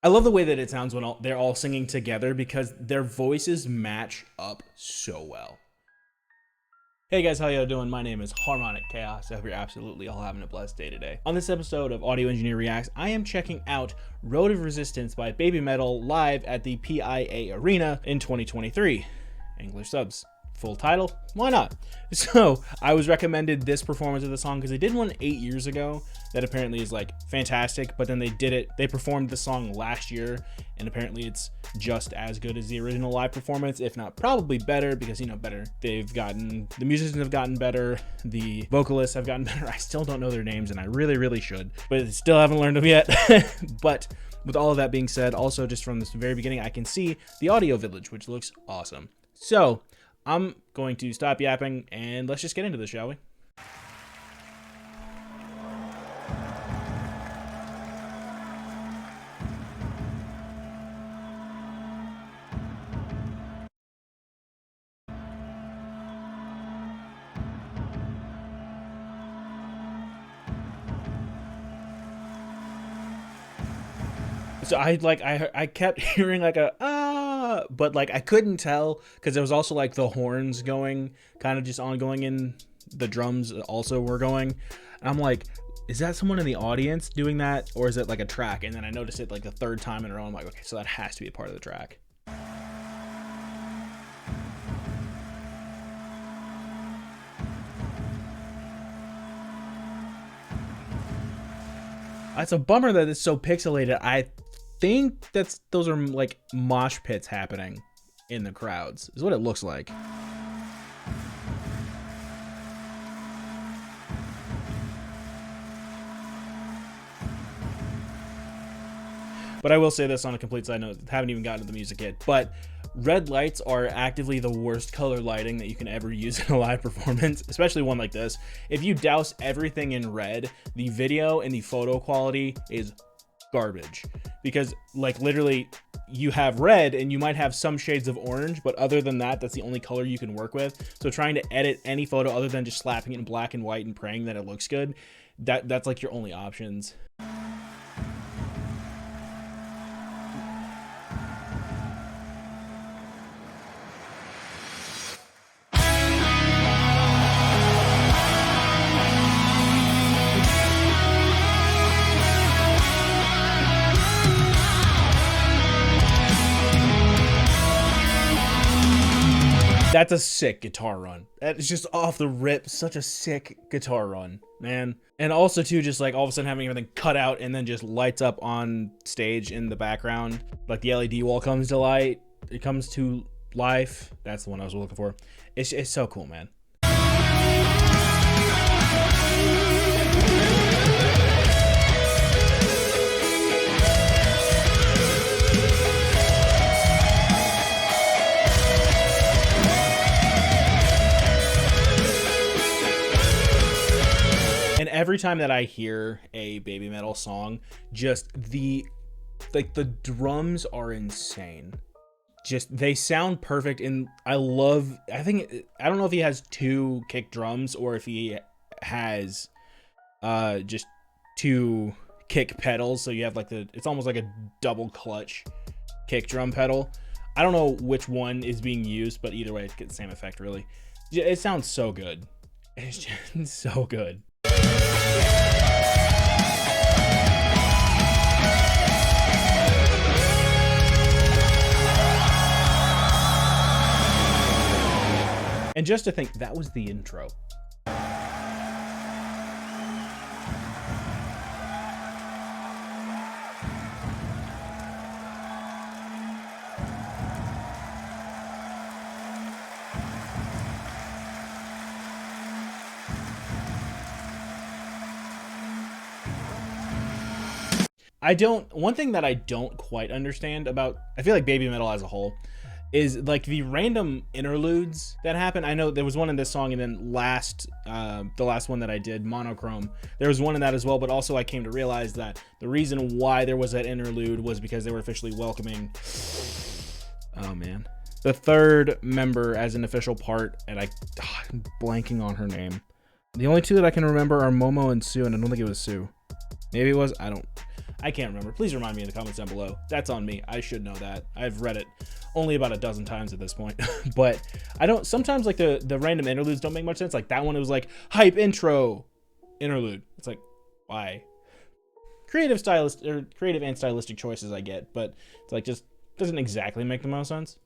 I love the way that it sounds when they're all singing together because their voices match up so well. Hey guys, how y'all doing? My name is Harmonic Chaos. I hope you're absolutely all having a blessed day today. On this episode of Audio Engineer Reacts, I am checking out Road of Resistance by BABYMETAL live at the PIA Arena in 2023. English subs. Full title? Why not? So I was recommended this performance of the song because they did one 8 years ago that apparently is like fantastic, but then they performed the song last year and apparently it's just as good as the original live performance, if not probably better, because better. The musicians have gotten better, the vocalists have gotten better. I still don't know their names and I really should, but still haven't learned them yet. But with all of that being said, also just from this very beginning, I can see the audio village, which looks awesome. So I'm going to stop yapping and let's just get into this, shall we? So I kept hearing like a but like I couldn't tell because there was also like the horns going kind of just ongoing and the drums also were going. And I'm like, is that someone in the audience doing that or is it like a track? And then I noticed it like the third time in a row. I'm like, okay, so that has to be a part of the track. It's a bummer that it's so pixelated. I think those are like mosh pits happening in the crowds is what it looks like. But I will say this on a complete side note, haven't even gotten to the music yet, but red lights are actively the worst color lighting that you can ever use in a live performance, especially one like this. If you douse everything in red, the video and the photo quality is garbage, because like literally you have red and you might have some shades of orange, but other than that, that's the only color you can work with. So trying to edit any photo other than just slapping it in black and white and praying that it looks good, that's like your only options. That's a sick guitar run. That is just off the rip, such a sick guitar run, man. And also too, just like all of a sudden having everything cut out and then just lights up on stage in the background. Like the LED wall comes to light, it comes to life. That's the one I was looking for. It's so cool, man. And every time that I hear a BABYMETAL song, just the drums are insane. Just they sound perfect, and I don't know if he has two kick drums or if he has just two kick pedals, so you have like it's almost like a double clutch kick drum pedal. I don't know which one is being used, but either way it gets the same effect. Really, it sounds so good. It's just so good. And just to think, that was the intro. One thing that I don't quite understand about, I feel like BABYMETAL as a whole, is like the random interludes that happen. I know there was one in this song, and then the last one that I did, Monochrome, there was one in that as well, but also I came to realize that the reason why there was that interlude was because they were officially welcoming, oh man, the third member as an official part, and I'm blanking on her name. The only two that I can remember are Momo and Sue, and I don't think it was Sue. Maybe it was, I can't remember. Please remind me in the comments down below. That's on me. I should know that. I've read it only about a dozen times at this point. But I don't, sometimes like the random interludes don't make much sense. Like that one, it was like hype intro interlude. It's like, why? Creative and stylistic choices I get, but it's like just doesn't exactly make the most sense.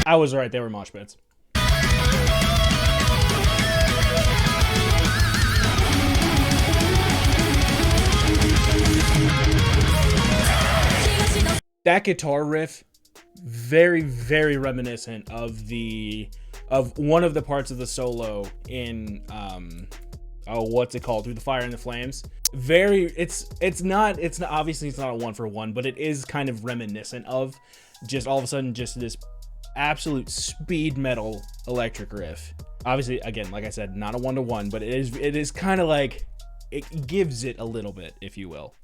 I was right, they were mosh pits. That guitar riff, very, very reminiscent of one of the parts of the solo in what's it called? Through the Fire and the Flames. It's not obviously it's not a 1-for-1, but it is kind of reminiscent of just all of a sudden just this absolute speed metal electric riff. Obviously, again, like I said, not a 1-to-1, but it is kind of like it gives it a little bit, if you will.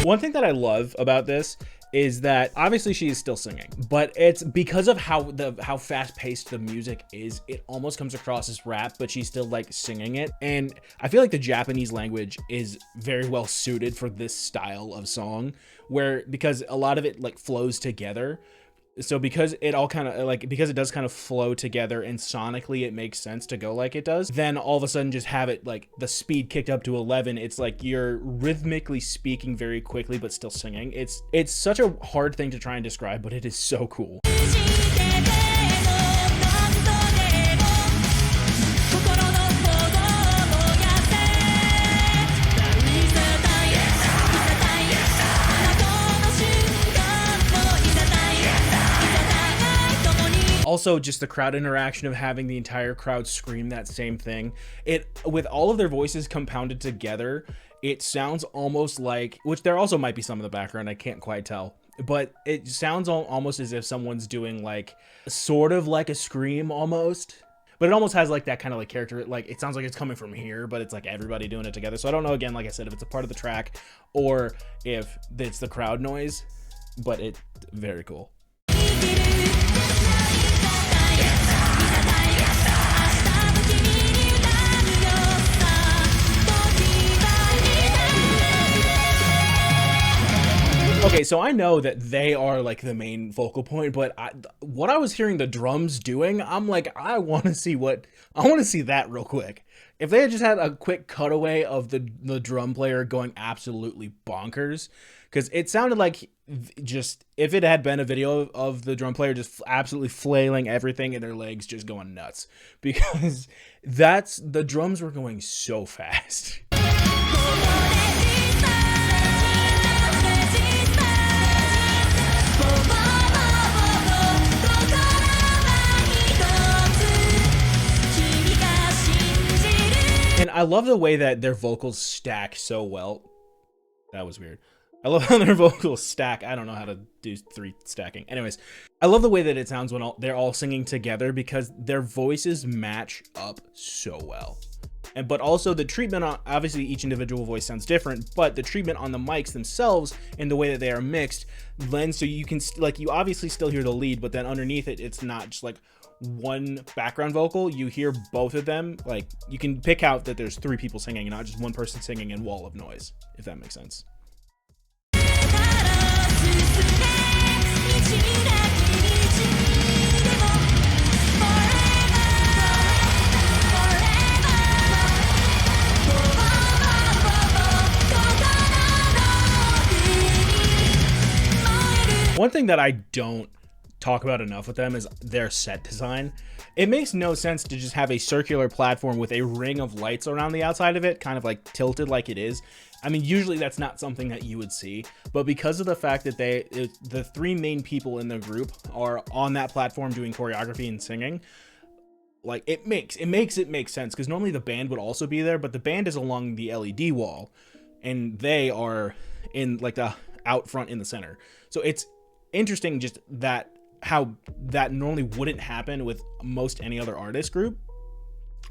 One thing that I love about this is that obviously she is still singing, but it's because of how fast-paced the music is, it almost comes across as rap, but she's still like singing it. And I feel like the Japanese language is very well suited for this style of song, because a lot of it like flows together. So because it all kind of like, because it does kind of flow together and sonically it makes sense to go like it does, then all of a sudden just have it like the speed kicked up to 11. It's like you're rhythmically speaking very quickly, but still singing. It's such a hard thing to try and describe, but it is so cool. Also, just the crowd interaction of having the entire crowd scream that same thing. With all of their voices compounded together, it sounds almost like, which there also might be some in the background, I can't quite tell, but it sounds almost as if someone's doing like, sort of like a scream almost. But it almost has like that kind of like character, like it sounds like it's coming from here, but it's like everybody doing it together. So I don't know, again, like I said, if it's a part of the track or if it's the crowd noise, but it's very cool. Okay, so I know that they are like the main focal point, but what I was hearing the drums doing, I'm like, I want to see that real quick. If they had just had a quick cutaway of the drum player going absolutely bonkers, because it sounded like just, if it had been a video of the drum player just absolutely flailing everything and their legs just going nuts, because the drums were going so fast. And I love the way that their vocals stack so well. That was weird. I love how their vocals stack. I don't know how to do 3 stacking. Anyways, I love the way that it sounds when they're all singing together, because their voices match up so well. But also the treatment on, obviously each individual voice sounds different, but the treatment on the mics themselves and the way that they are mixed lends so you can, like, you obviously still hear the lead, but then underneath it, it's not just like one background vocal. You hear both of them. Like, you can pick out that there's 3 people singing, not just one person singing in wall of noise, if that makes sense. One thing that I don't talk about enough with them is their set design. It makes no sense to just have a circular platform with a ring of lights around the outside of it, kind of like tilted like it is. I mean, usually that's not something that you would see, but because of the fact that the 3 main people in the group are on that platform doing choreography and singing, like it makes it make sense, because normally the band would also be there, but the band is along the LED wall and they are in like the out front in the center. So it's interesting just that how that normally wouldn't happen with most any other artist group,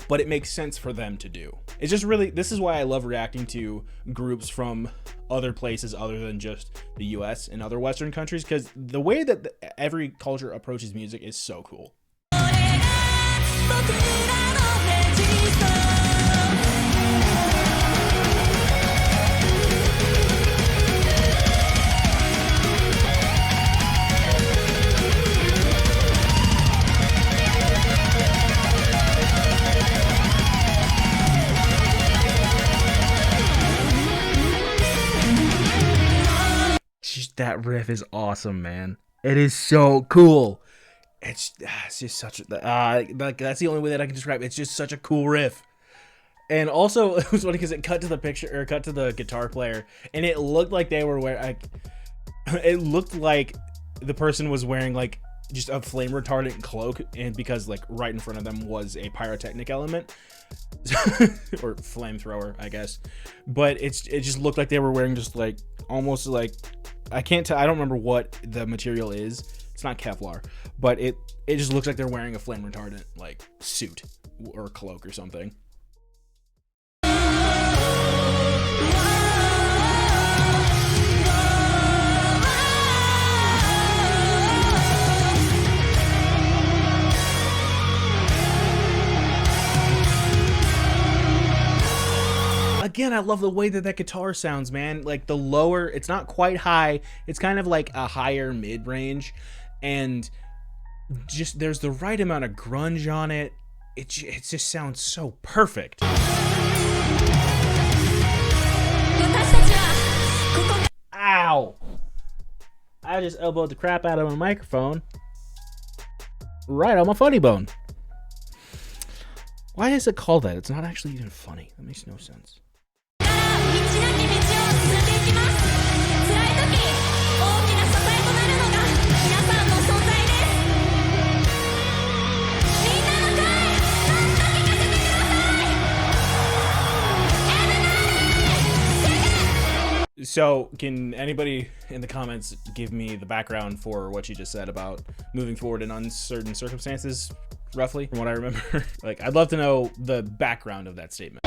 but it makes sense for them to do. It's just really, this is why I love reacting to groups from other places other than just the US and other Western countries, because the way that every culture approaches music is so cool. That riff is awesome, man. It is so cool. It's just such a like that's the only way that I can describe it. It's just such a cool riff. And also it was funny because it cut to the picture, or cut to the guitar player, and it looked like they were wearing it looked like the person was wearing like just a flame retardant cloak, and because like right in front of them was a pyrotechnic element or flamethrower, I guess. But it just looked like they were wearing just like almost like, I can't tell, I don't remember what the material is. It's not Kevlar, but it just looks like they're wearing a flame retardant like suit or cloak or something. Again, I love the way that guitar sounds, man. Like the lower, it's not quite high. It's kind of like a higher mid-range, and just there's the right amount of grunge on it. It just sounds so perfect. Ow! I just elbowed the crap out of my microphone right on my funny bone. Why is it called that? It's not actually even funny. That makes no sense. So, can anybody in the comments give me the background for what you just said about moving forward in uncertain circumstances, roughly, from what I remember? Like, I'd love to know the background of that statement.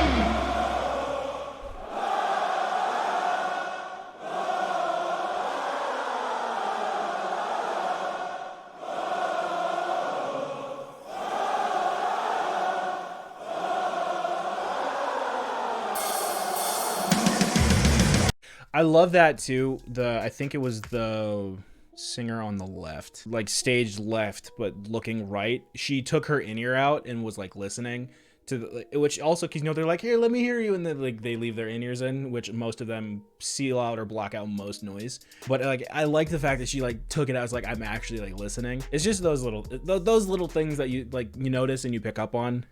I love that too. I think it was the singer on the left, like stage left, but looking right. She took her in-ear out and was like listening to which also, cause you know, they're like, here, let me hear you. And then like they leave their in-ears in, which most of them seal out or block out most noise. But like, I like the fact that she like took it out as like, I'm actually like listening. It's just those little things that you like, you notice and you pick up on.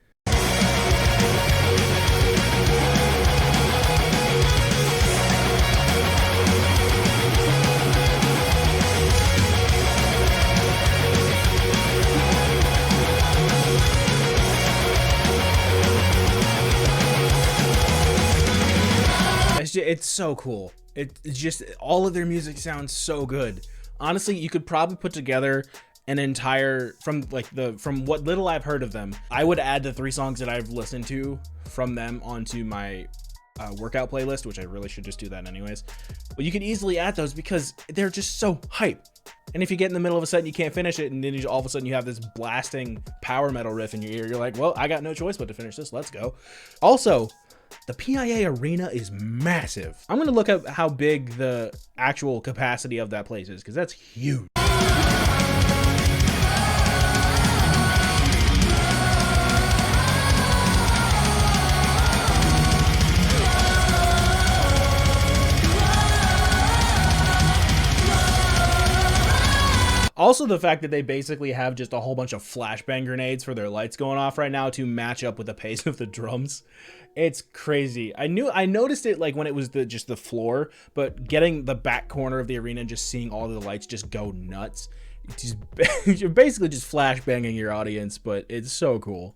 It's so cool. It's just, all of their music sounds so good. Honestly, you could probably put together an entire, from what little I've heard of them, I would add the 3 songs that I've listened to from them onto my workout playlist, which I really should just do that anyways. But you can easily add those because they're just so hype. And if you get in the middle of a set and you can't finish it, and then all of a sudden you have this blasting power metal riff in your ear, you're like, well, I got no choice but to finish this. Let's go. Also, the PIA Arena is massive. I'm gonna look up how big the actual capacity of that place is, because that's huge. Also, the fact that they basically have just a whole bunch of flashbang grenades for their lights going off right now to match up with the pace of the drums. It's crazy. I noticed it like when it was just the floor, but getting the back corner of the arena and just seeing all the lights just go nuts. You're basically just flashbanging your audience, but it's so cool.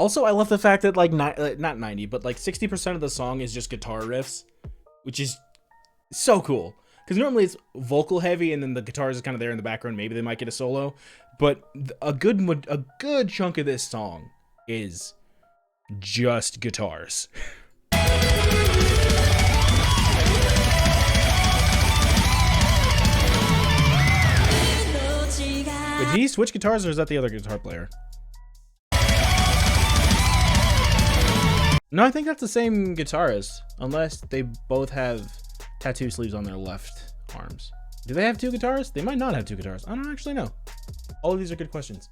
Also, I love the fact that like not 90, but like 60% of the song is just guitar riffs, which is so cool. Because normally it's vocal heavy and then the guitars is kind of there in the background. Maybe they might get a solo, but a good chunk of this song is just guitars. Wait, did he switch guitars or is that the other guitar player? No, I think that's the same guitarist, unless they both have tattoo sleeves on their left arms. Do they have two guitars? They might not have two guitars. I don't actually know. All of these are good questions.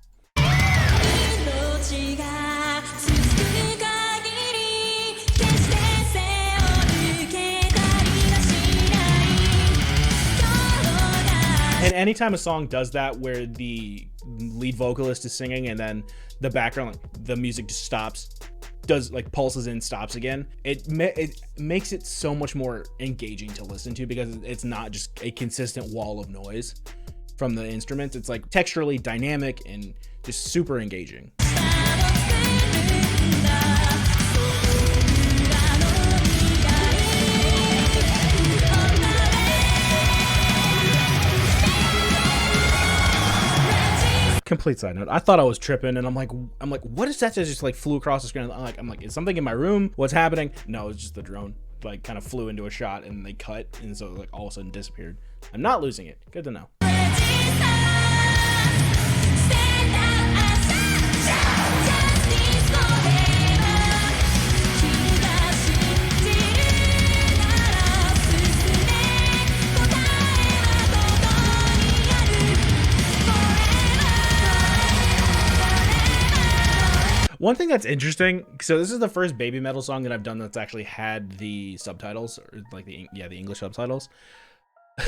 And anytime a song does that, where the lead vocalist is singing and then the background, like, the music just stops, does like pulses in, stops again, it makes it so much more engaging to listen to, because it's not just a consistent wall of noise from the instruments. It's like texturally dynamic and just super engaging. Complete side note, I thought I was tripping, and I'm like, what is that just like flew across the screen? I'm like, is something in my room? What's happening? No, it's just the drone like kind of flew into a shot and they cut, and so like all of a sudden disappeared. I'm not losing it. Good to know. One thing that's interesting, so this is the first Baby Metal song that I've done that's actually had the subtitles, or like the English subtitles.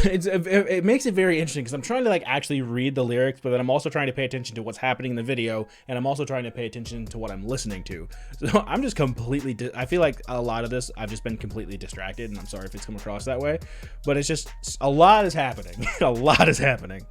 It makes it very interesting, because I'm trying to like actually read the lyrics, but then I'm also trying to pay attention to what's happening in the video, and I'm also trying to pay attention to what I'm listening to. So I'm just completely, I feel like a lot of this, I've just been completely distracted, and I'm sorry if it's come across that way, but it's just, a lot is happening. A lot is happening.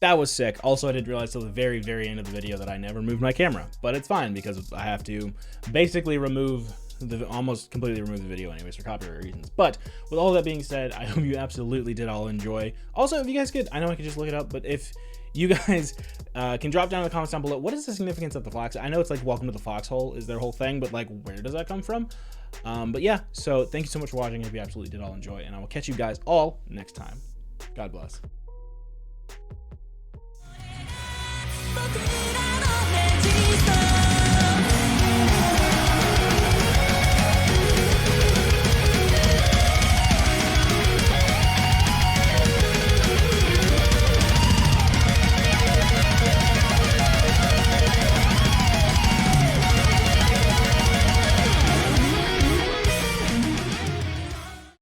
That was sick. Also, I didn't realize till the very, very end of the video that I never moved my camera, but it's fine because I have to basically almost completely remove the video anyways for copyright reasons. But with all that being said, I hope you absolutely did all enjoy. Also, if you guys could, I know I could just look it up, but if you guys can drop down in the comments down below, what is the significance of the fox? I know it's like welcome to the foxhole is their whole thing, but like where does that come from? But yeah, so thank you so much for watching. I hope you absolutely did all enjoy, and I will catch you guys all next time. God bless.